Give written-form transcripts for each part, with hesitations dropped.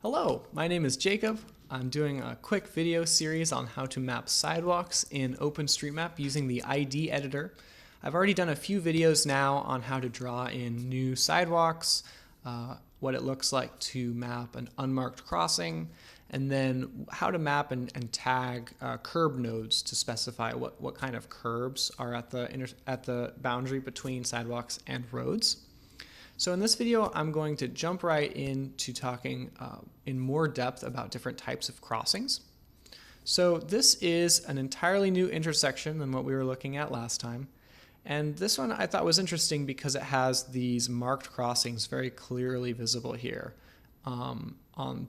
Hello, my name is Jacob. I'm doing a quick video series on how to map sidewalks in OpenStreetMap using the ID editor. I've already done a few videos now on how to draw in new sidewalks, what it looks like to map an unmarked crossing, and then how to map and tag curb nodes to specify what kind of curbs are at the boundary between sidewalks and roads. So in this video, I'm going to jump right into talking in more depth about different types of crossings. So this is an entirely new intersection than what we were looking at last time. And this one I thought was interesting because it has these marked crossings very clearly visible here on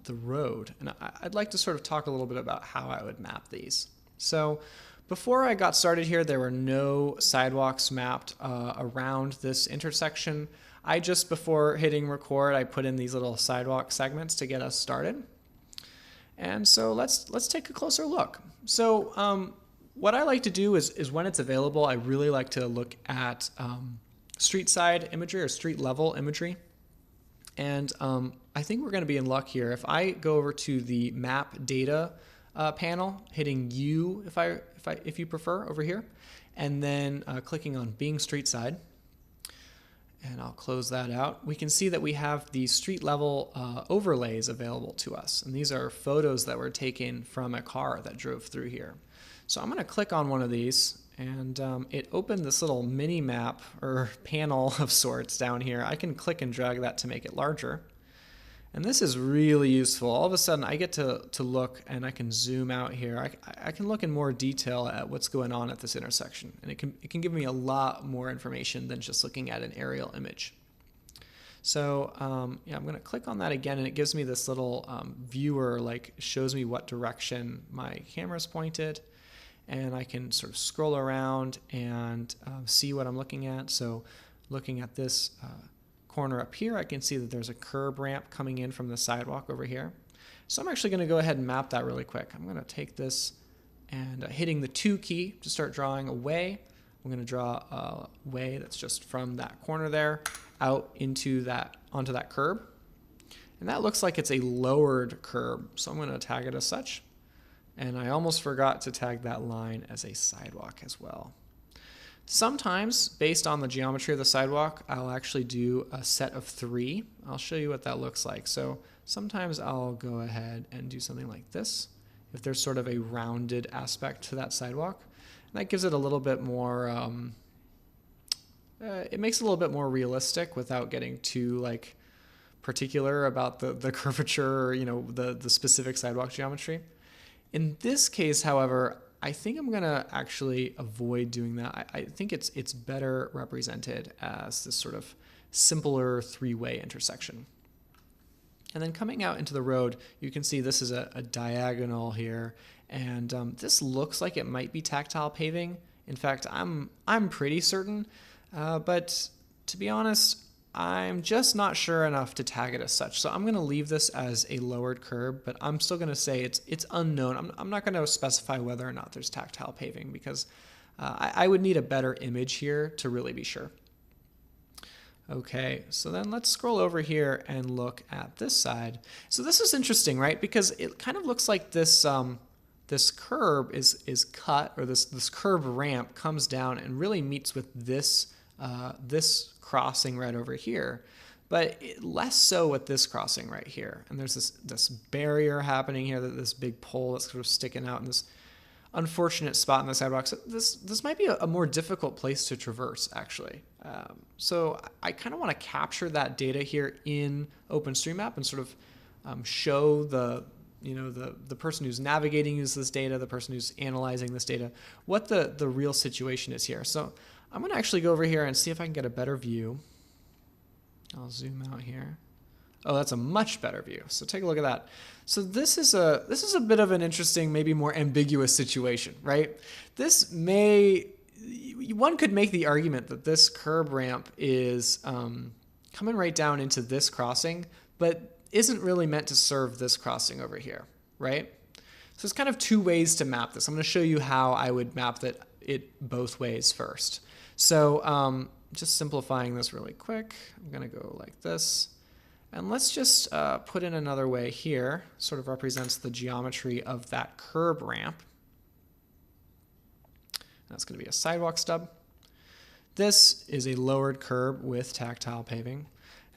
the road. And I'd like to sort of talk a little bit about how I would map these. So before I got started here, there were no sidewalks mapped around this intersection. Before hitting record, I put in these little sidewalk segments to get us started. And so let's take a closer look. So what I like to do is when it's available, I really like to look at street side imagery or street level imagery. And I think we're going to be in luck here. If I go over to the map data panel, hitting U if you prefer over here, and then clicking on being street side, and I'll close that out, we can see that we have the street level overlays available to us. And these are photos that were taken from a car that drove through here. So I'm going to click on one of these, and it opened this little mini map or panel of sorts down here. I can click and drag that to make it larger. And this is really useful. All of a sudden I get to look, and I can zoom out here. I can look in more detail at what's going on at this intersection. And it can give me a lot more information than just looking at an aerial image. So yeah, I'm going to click on that again, and it gives me this little viewer, shows me what direction my camera's pointed. And I can sort of scroll around and see what I'm looking at. So looking at this corner up here, I can see that there's a curb ramp coming in from the sidewalk over here. So I'm actually going to go ahead and map that really quick. I'm going to take this and hitting the 2 key to start drawing a way. I'm going to draw a way that's just from that corner there out onto that curb. And that looks like it's a lowered curb, so I'm going to tag it as such. And I almost forgot to tag that line as a sidewalk as well. Sometimes, based on the geometry of the sidewalk, I'll actually do a set of 3. I'll show you what that looks like. So sometimes I'll go ahead and do something like this, if there's sort of a rounded aspect to that sidewalk. And that gives it a little bit more, it makes it a little bit more realistic without getting too particular about the curvature or the specific sidewalk geometry. In this case, however, I think I'm going to actually avoid doing that. I think it's better represented as this sort of simpler 3-way intersection. And then coming out into the road, you can see this is a diagonal here, and this looks like it might be tactile paving. In fact, I'm pretty certain, but to be honest, I'm just not sure enough to tag it as such. So I'm going to leave this as a lowered curb, but I'm still going to say it's unknown. I'm not going to specify whether or not there's tactile paving because I would need a better image here to really be sure. Okay, so then let's scroll over here and look at this side. So this is interesting, right? Because it kind of looks like this this curb is cut, or this curb ramp comes down and really meets with this crossing right over here, but less so with this crossing right here. And there's this barrier happening here, this big pole that's sort of sticking out in this unfortunate spot in the sidewalk. So this might be a more difficult place to traverse, actually. So I kind of want to capture that data here in OpenStreetMap and sort of show the person who's navigating this data, the person who's analyzing this data, what the real situation is here. So I'm going to actually go over here and see if I can get a better view. I'll zoom out here. Oh, that's a much better view. So take a look at that. So this is a bit of an interesting, maybe more ambiguous situation, right? One could make the argument that this curb ramp is coming right down into this crossing, but isn't really meant to serve this crossing over here, right? So there's kind of 2 ways to map this. I'm going to show you how I would map it both ways first. So just simplifying this really quick, I'm going to go like this. And let's just put in another way here, sort of represents the geometry of that curb ramp. That's going to be a sidewalk stub. This is a lowered curb with tactile paving.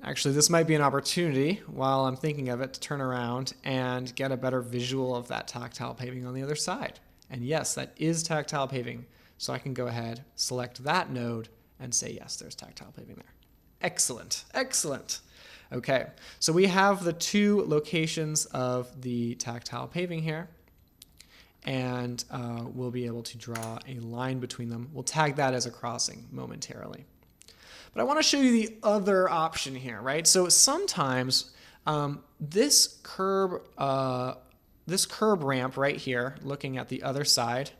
Actually, this might be an opportunity, while I'm thinking of it, to turn around and get a better visual of that tactile paving on the other side. And yes, that is tactile paving. So I can go ahead, select that node, and say, yes, there's tactile paving there. Excellent, excellent. Okay, so we have the two locations of the tactile paving here, and we'll be able to draw a line between them. We'll tag that as a crossing momentarily. But I want to show you the other option here, right? So sometimes this curb ramp right here, looking at the other side,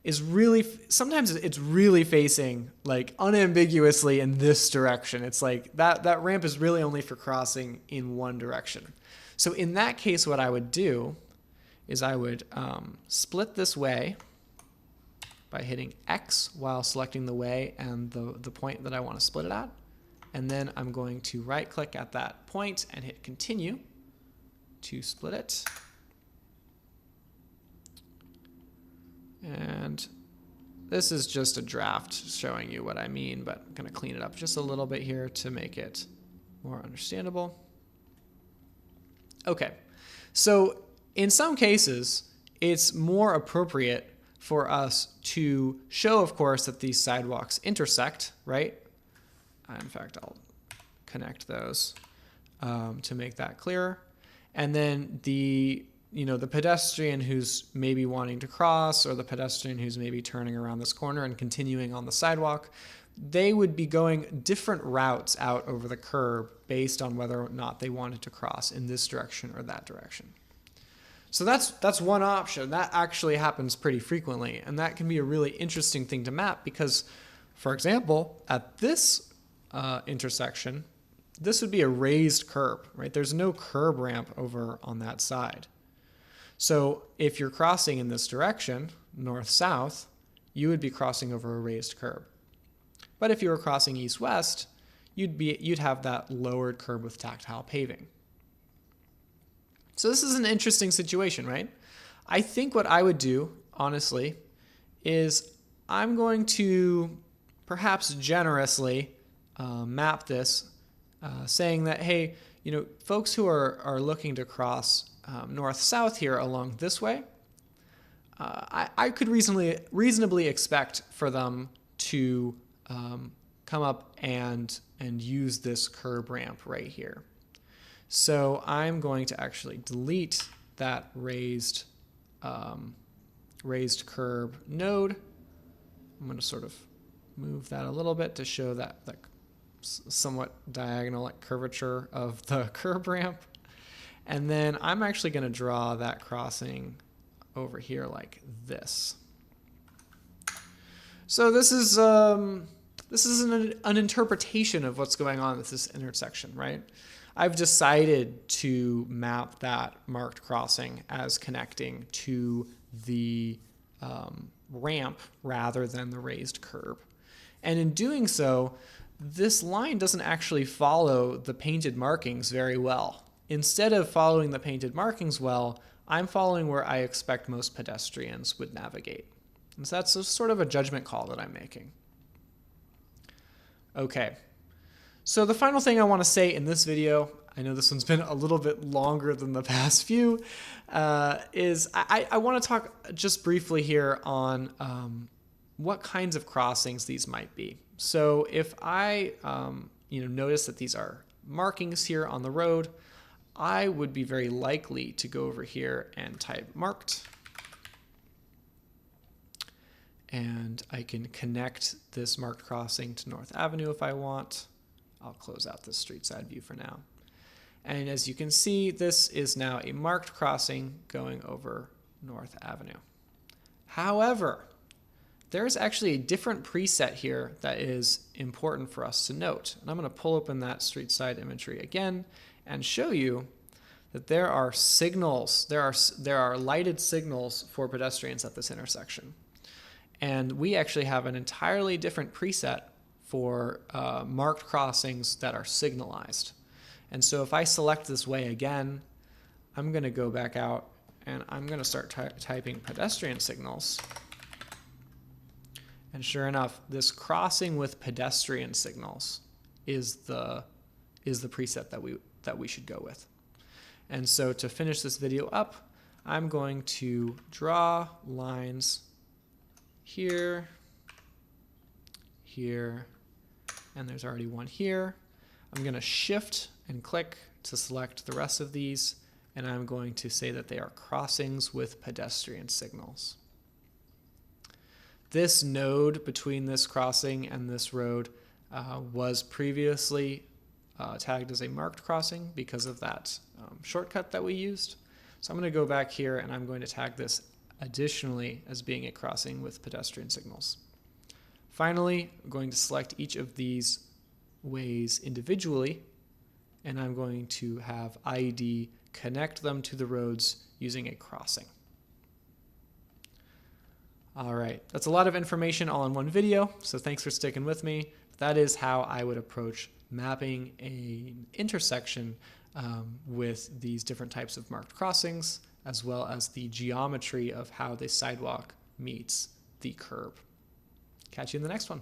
is really, sometimes it's really facing like unambiguously in this direction. It's like that ramp is really only for crossing in one direction. So in that case, what I would do is I would split this way by hitting X while selecting the way and the point that I want to split it at. And then I'm going to right click at that point and hit continue to split it. And this is just a draft showing you what I mean, but I'm going to clean it up just a little bit here to make it more understandable. Okay, so in some cases, it's more appropriate for us to show, of course, that these sidewalks intersect, right? In fact, I'll connect those to make that clearer. And then the pedestrian who's maybe wanting to cross, or the pedestrian who's maybe turning around this corner and continuing on the sidewalk, they would be going different routes out over the curb based on whether or not they wanted to cross in this direction or that direction. So that's one option. That actually happens pretty frequently, and that can be a really interesting thing to map because, for example, at this intersection, this would be a raised curb, right? There's no curb ramp over on that side. So if you're crossing in this direction, north-south, you would be crossing over a raised curb. But if you were crossing east-west, you'd have that lowered curb with tactile paving. So this is an interesting situation, right? I think what I would do, honestly, is I'm going to perhaps generously map this, saying that, hey, folks who are looking to cross north-south here along this way, I could reasonably expect for them to come up and use this curb ramp right here. So I'm going to actually delete that raised curb node. I'm going to sort of move that a little bit to show that somewhat diagonal curvature of the curb ramp. And then I'm actually going to draw that crossing over here like this. So this is an interpretation of what's going on with this intersection, right? I've decided to map that marked crossing as connecting to the ramp rather than the raised curb. And in doing so, this line doesn't actually follow the painted markings very well. Instead of following the painted markings well, I'm following where I expect most pedestrians would navigate. And so that's sort of a judgment call that I'm making. Okay, so the final thing I want to say in this video, I know this one's been a little bit longer than the past few, is I want to talk just briefly here on what kinds of crossings these might be. So if I notice that these are markings here on the road, I would be very likely to go over here and type marked. And I can connect this marked crossing to North Avenue if I want. I'll close out this street side view for now. And as you can see, this is now a marked crossing going over North Avenue. However, there's actually a different preset here that is important for us to note. And I'm going to pull open that street side imagery again and show you that there are signals, there are lighted signals for pedestrians at this intersection. And we actually have an entirely different preset for marked crossings that are signalized. And so if I select this way again, I'm going to go back out and I'm going to start typing pedestrian signals. And sure enough, this crossing with pedestrian signals is the preset that we should go with. And so to finish this video up, I'm going to draw lines here, here, and there's already one here. I'm going to shift and click to select the rest of these, and I'm going to say that they are crossings with pedestrian signals. This node between this crossing and this road was previously tagged as a marked crossing because of that shortcut that we used. So I'm going to go back here and I'm going to tag this additionally as being a crossing with pedestrian signals. Finally, I'm going to select each of these ways individually, and I'm going to have ID connect them to the roads using a crossing. All right, that's a lot of information all in one video, so thanks for sticking with me. That is how I would approach mapping an intersection with these different types of marked crossings, as well as the geometry of how the sidewalk meets the curb. Catch you in the next one.